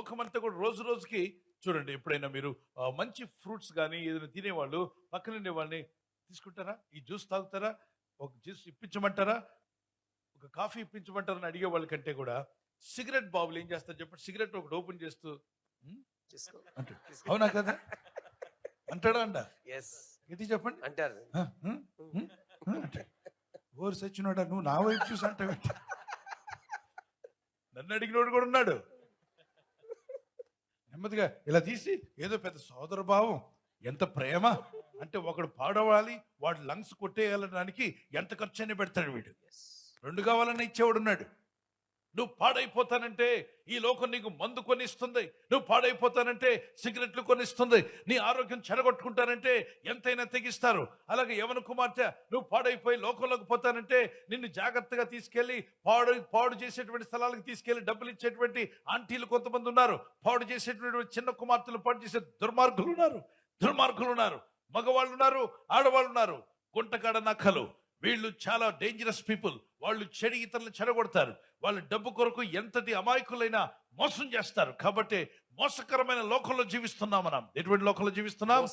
లోకమంతా కూడా రోజు రోజుకి చూడండి. ఎప్పుడైనా మీరు మంచి ఫ్రూట్స్ కానీ ఏదైనా తినేవాళ్ళు పక్కనుండే వాళ్ళని తీసుకుంటారా, ఈ జ్యూస్ తాగుతారా, ఒక జ్యూస్ ఇప్పించమంటారా, ఒక కాఫీ ఇప్పించమంటారని అడిగే వాళ్ళకంటే కూడా సిగరెట్ బాబులు ఏం చేస్తారు చెప్పండి. సిగరెట్ ఒకటి ఓపెన్ చేస్తూ "ఉమ్" అంటాడు. అవునా కదా? అంటాడా అంట? ఇది చెప్పండి అంటారు. అంటాడు. ఓరు సచ్చినోడా, నువ్వు నా వైపు చూసి అంటావు. నన్ను అడిగినోడు కూడా ఉన్నాడు. నెమ్మదిగా ఇలా తీసి ఏదో పెద్ద సోదర భావం, ఎంత ప్రేమ అంటే ఒకడు పాడవాలి, వాడు లంగ్స్ కొట్టేయాలడానికి ఎంత ఖర్చు అయినా పెడతాడు వీడు. 2 కావాలన్నా ఇచ్చేవాడు ఉన్నాడు. నువ్వు పాడైపోతానంటే ఈ లోకం నీకు మందు కొనిస్తుంది, నువ్వు పాడైపోతానంటే సిగరెట్లు కొనిస్తుంది, నీ ఆరోగ్యం చెడగొట్టుకుంటానంటే ఎంతైనా తెగిస్తారు. అలాగే యవన కుమార్తె నువ్వు పాడైపోయి లోకంలోకి పోతానంటే నిన్ను జాగ్రత్తగా తీసుకెళ్లి పాడు చేసేటువంటి స్థలాలకు తీసుకెళ్లి డబ్బులు ఇచ్చేటువంటి ఆంటీలు కొంతమంది ఉన్నారు. పాడు చేసేటువంటి చిన్న కుమార్తెలు పాడు చేసే దుర్మార్గులు ఉన్నారు. మగవాళ్ళు ఉన్నారు, ఆడవాళ్ళు ఉన్నారు. గుంటకాడ నక్కలు, వీళ్ళు చాలా డేంజరస్ పీపుల్. వాళ్ళు ఇతరులను చెడగొడతారు. వాళ్ళ డబ్బు కొరకు ఎంతటి అమాయకులైనా మోసం చేస్తారు. కాబట్టి మోసకరమైన లోకంలో జీవిస్తున్నాం మనం. ఎటువంటి లోకంలో జీవిస్తున్నాం?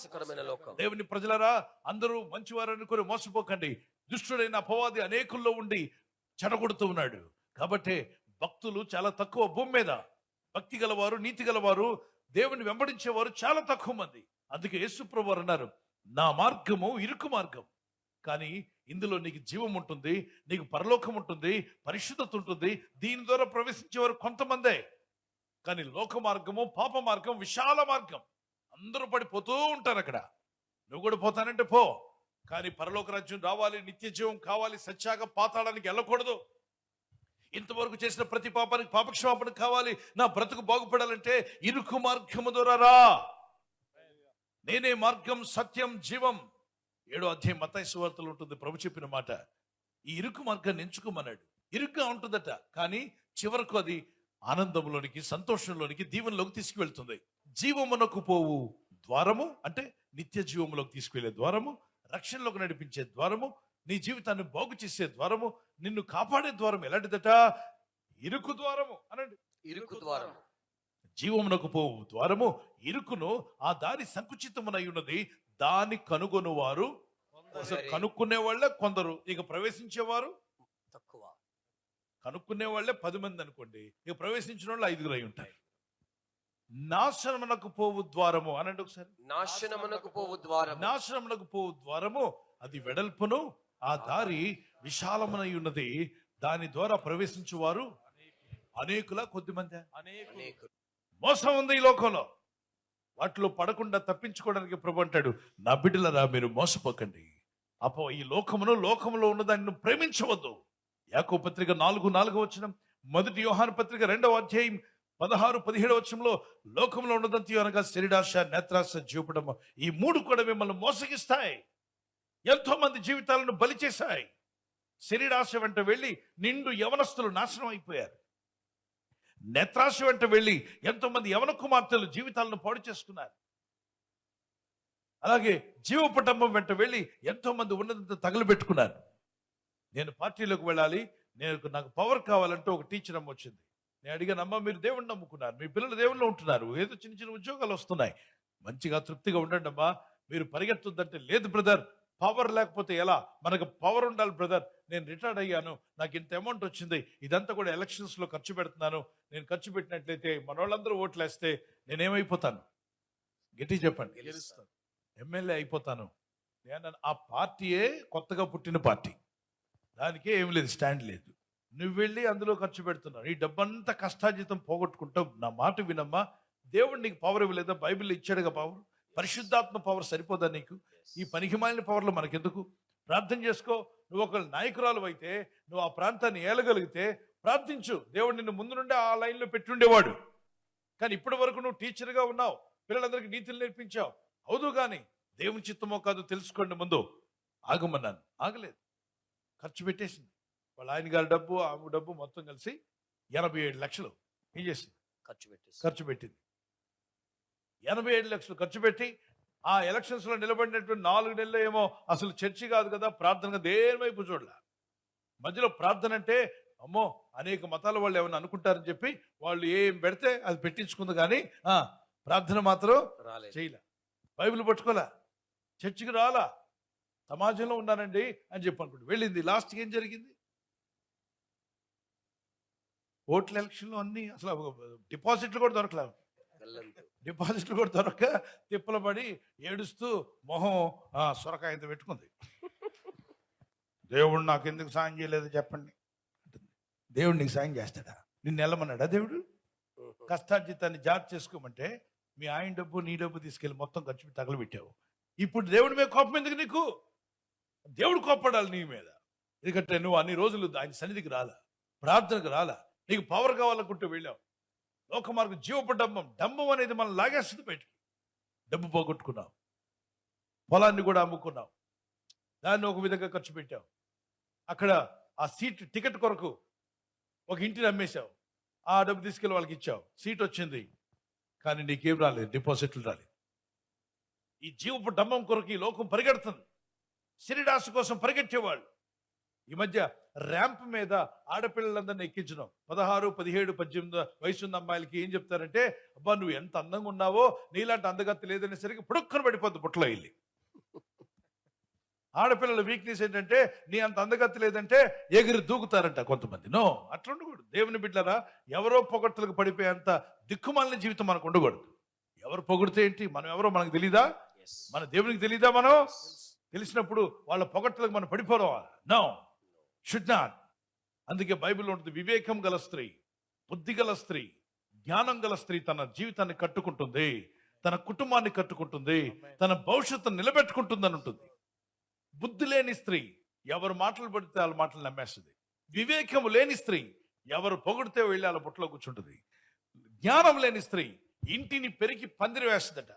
దేవుని ప్రజలారా, అందరూ మంచివారు అనుకుని మోసపోకండి. దుష్టుడైన అపవాది అనేకుల్లో ఉండి చెడగొడుతూ ఉన్నాడు. కాబట్టి భక్తులు చాలా తక్కువ భూమి మీద. భక్తి గలవారు, నీతి గలవారు, దేవుని వెంబడించేవారు చాలా తక్కువ మంది. అందుకే యేసు ప్రభువు అన్నారు, నా మార్గము ఇరుకు మార్గం, కానీ ఇందులో నీకు జీవం ఉంటుంది, నీకు పరలోకం ఉంటుంది, పరిశుద్ధత ఉంటుంది. దీని ద్వారా ప్రవేశించేవారు కొంతమందే. కానీ లోక మార్గము, పాప మార్గం, విశాల మార్గం. అందరూ పడిపోతూ ఉంటారు అక్కడ. నువ్వు కూడా పోతానంటే పో, కానీ పరలోక రాజ్యం రావాలి, నిత్య జీవం కావాలి, సత్యాగా పాతాళానికి వెళ్ళకూడదు. ఇంతవరకు చేసిన ప్రతి పాపానికి పాపక్షమాపణ కావాలి. నా బ్రతుకు బాగుపడాలంటే ఇరుకు మార్గము ద్వారా రా. నేనే మార్గం, సత్యం, జీవం. 7వ అధ్యాయం మత్తయి సువార్తలో ఉంటుంది ప్రభు చెప్పిన మాట. ఈ ఇరుకు మార్గాన్ని ఎంచుకోమన్నాడు. ఇరుగ్గా ఉంటుందట, కానీ చివరకు అది ఆనందంలోనికి, సంతోషంలోనికి, దీవెనలోకి తీసుకువెళ్తుంది. జీవమునకు పోవు ద్వారము అంటే నిత్య జీవములోకి తీసుకువెళ్లే ద్వారము, రక్షణలోకి నడిపించే ద్వారము, నీ జీవితాన్ని బాగు చేసే ద్వారము, నిన్ను కాపాడే ద్వారం. ఎలాంటిదట? ఇరుకు ద్వారము అనండి. ఇరుకు ద్వారము. జీవమునకు పోవు ద్వారము ఇరుకును, ఆ దారి సంకుచితమునై ఉన్నది, దాన్ని కనుగొను వారు. కనుక్కునే వాళ్ళే కొందరు, ఇక ప్రవేశించేవారు తక్కువ. కనుక్కునే వాళ్ళే 10 మంది అనుకోండి, ఇక ప్రవేశించిన వాళ్ళు 5 అయి ఉంటాయి. నాశనమునకు పోవు ద్వారము అనండి ఒకసారి. నాశనమునకు పోవు ద్వారము. నాశనమునకు పోవు ద్వారము, అది వెడల్పును, ఆ దారి విశాలమునై ఉన్నది, దాని ద్వారా ప్రవేశించువారు అనేకుల, కొద్దిమంది. అనేకులు. మోసం ఉంది ఈ లోకంలో. వాటిలో పడకుండా తప్పించుకోవడానికి ప్రభు అంటాడు, నా బిడ్డలరా మీరు మోసపోకండి. ఈ లోకములో ఉన్న దాన్ని ప్రేమించవద్దు. యాకోబు పత్రిక 4:4 మొదటి యోహాను పత్రిక 2వ అధ్యాయం 16-17 లోకంలో ఉన్నదంతా అనగా శరీరాశ, నేత్రాశ, జీవపడము, ఈ 3 కూడా మిమ్మల్ని మోసగిస్తాయి. ఎంతో మంది జీవితాలను బలి చేశాయి. శరీరాశ వెంట వెళ్ళి నిండు యవనస్తులు నాశనం అయిపోయారు. నేత్రాశ వెంట వెళ్ళి ఎంతో మంది యవన కుమార్తెలు జీవితాలను పాడు చేసుకున్నారు. అలాగే జీవపటంబం వెంట వెళ్ళి ఎంతో మంది ఉన్నదంతా తగలబెట్టుకున్నారు. నేను పార్టీలోకి వెళ్ళాలి, నాకు పవర్ కావాలంటే ఒక టీచర్ అమ్మ వచ్చింది. నేను అడిగాను, అమ్మ మీరు దేవుణ్ణి నమ్ముకున్నారు, మీ పిల్లలు దేవుళ్ళు ఉంటున్నారు, ఏదో చిన్న చిన్న ఉద్యోగాలు వస్తున్నాయి, మంచిగా తృప్తిగా ఉండండి అమ్మా, మీరు పరిగెత్తుందంటే లేదు బ్రదర్, పవర్ లేకపోతే ఎలా, మనకు పవర్ ఉండాలి బ్రదర్. నేను రిటైర్డ్ అయ్యాను, నాకు ఇంత అమౌంట్ వచ్చింది, ఇదంతా కూడా ఎలక్షన్స్ లో ఖర్చు పెడుతున్నాను, నేను ఖర్చు పెట్టినట్లయితే మన వాళ్ళందరూ ఓట్లు వేస్తే నేనేమైపోతాను? గట్టి చెప్పండి. గెలుస్తాను, ఎమ్మెల్యే అయిపోతాను. నేను ఆ పార్టీయే కొత్తగా పుట్టిన పార్టీ, దానికే ఏమి లేదు, స్టాండ్ లేదు. నువ్వు వెళ్ళి అందులో ఖర్చు పెడుతున్నావు, ఈ డబ్బంతా కష్టార్జితం పోగొట్టుకుంటావు. నా మాట వినమ్మా, దేవుడు నీకు పవర్ ఇవ్వలేదా? బైబిల్లో ఇచ్చాడుగా పవర్. పరిశుద్ధాత్మ పవర్ సరిపోదా నీకు? ఈ పనికిమాలిన పవర్లు మనకెందుకు? ప్రార్థన చేసుకో. నువ్వు ఒక నాయకురాలు అయితే, నువ్వు ఆ ప్రాంతాన్ని ఏలగలిగితే ప్రార్థించు. దేవుడు నిన్ను ముందు నుండి ఆ లైన్లో పెట్టుండేవాడు. కానీ ఇప్పటి వరకు నువ్వు టీచర్గా ఉన్నావు, పిల్లలందరికీ నీతులు నేర్పించావు. అవుదు, కానీ దేవుని చిత్తమో కాదు తెలుసుకోండి. ముందు ఆగమన్నాను, ఆగలేదు, ఖర్చు పెట్టేసింది. వాళ్ళ ఆయన గారి డబ్బు, ఆమె డబ్బు మొత్తం కలిసి 87 లక్షలు ఏం చేసింది? ఖర్చు పెట్టింది. 87 లక్షలు ఖర్చు పెట్టి ఆ ఎలక్షన్స్ లో నిలబడినటువంటి 4 నెలలు ఏమో అసలు చర్చి కాదు కదా, ప్రార్థనగా దేని వైపు చూడలే. మధ్యలో ప్రార్థన అంటే అమ్మో అనేక మతాల వాళ్ళు ఏమైనా అనుకుంటారని చెప్పి వాళ్ళు ఏం పెడితే అది పెట్టించుకుంది కానీ ప్రార్థన మాత్రం రాలేదు. చేయలే, బైబిల్ పట్టుకోలే, చర్చికి రాలా, సమాజంలో ఉన్నానండి అని చెప్పి అనుకుంటు వెళ్ళింది. లాస్ట్కి ఏం జరిగింది? ఓట్ల ఎలక్షన్లో అన్ని అసలు డిపాజిట్లు కూడా దొరకలే, గల్లంతు. డిపాజిట్లు కూడా దొరక తిప్పలు పడి ఏడుస్తూ మొహం సొరకాయంతో పెట్టుకుంది. దేవుడు నాకు ఎందుకు సాయం చేయలేదు చెప్పండి. దేవుడు నీకు సాయం చేస్తాడా? నిన్ను వెళ్ళమన్నాడా దేవుడు? కష్టార్జితాన్ని జాగ్రత్త చేసుకోమంటే మీ ఆయన డబ్బు నీ డబ్బు తీసుకెళ్ళి మొత్తం ఖర్చు పెట్టి తగలబెట్టావు. ఇప్పుడు దేవుడి మీద కోపం ఎందుకు నీకు? దేవుడు కోప్పడాలి నీ మీద. ఎందుకంటే నువ్వు అన్ని రోజులు ఆయన సన్నిధికి రాలా, ప్రార్థనకు రాలా, నీకు పవర్ కావాలనుకుంటూ వెళ్ళావు. లోక మార్గం జీవపు డంబం అనేది మనం లాగేస్తుంది బయటికి. డబ్బు పోగొట్టుకున్నావు, పొలాన్ని కూడా అమ్ముకున్నావు, దాన్ని ఒక విధంగా ఖర్చు పెట్టావు. అక్కడ ఆ సీట్ టికెట్ కొరకు ఒక ఇంటిని అమ్మేశావు, ఆ డబ్బు తీసుకెళ్ళి వాళ్ళకి ఇచ్చావు, సీట్ వచ్చింది, కానీ నీకేం రాలేదు, డిపాజిట్లు రాలేదు. ఈ జీవపు డంబం కొరకు ఈ లోకం పరిగెడుతుంది. శరీరాశ కోసం పరిగెట్టేవాళ్ళు ఈ మధ్య ర్యాంప్ మీద ఆడపిల్లలందరినీ ఎక్కించడం. 16, 17, 18 వయసున్న అమ్మాయిలకి ఏం చెప్తారంటే, అబ్బా నువ్వు ఎంత అందంగా ఉన్నావో, నీలాంటి అందగత్తి లేదనేసరికి పుడుక్కను పడిపోద్ది బుట్టలో వెళ్ళి. ఆడపిల్లల వీక్నెస్ ఏంటంటే, నీ అంత అందగత్తి లేదంటే ఎగిరి దూకుతారంట కొంతమంది. నో, అట్లా ఉండకూడదు. దేవుని బిడ్డరా, ఎవరో పొగడ్తలకు పడిపోయేంత దిక్కుమాలిన జీవితం మనకు ఉండకూడదు. ఎవరు పొగిడితే ఏంటి? మనం ఎవరో మనకు తెలీదా? Yes. మన దేవునికి తెలీదా? మనం తెలిసినప్పుడు వాళ్ళ పొగడ్తలకు మనం పడిపోవా? No, should not. అందుకే బైబిల్లో ఉంటుంది, వివేకం గల స్త్రీ, బుద్ధి గల స్త్రీ, జ్ఞానం గల స్త్రీ తన జీవితాన్ని కట్టుకుంటుంది, తన కుటుంబాన్ని కట్టుకుంటుంది, తన భవిష్యత్తును నిలబెట్టుకుంటుంది అని ఉంటుంది. బుద్ధి లేని స్త్రీ ఎవరు మాటలు పడితే వాళ్ళ మాటలు నమ్మేస్తుంది. వివేకము లేని స్త్రీ ఎవరు పొగిడితే వెళ్ళి వాళ్ళ బుట్టలో కూర్చుంటుంది. జ్ఞానం లేని స్త్రీ ఇంటిని పెరిగి పందిరి వేస్తుందట.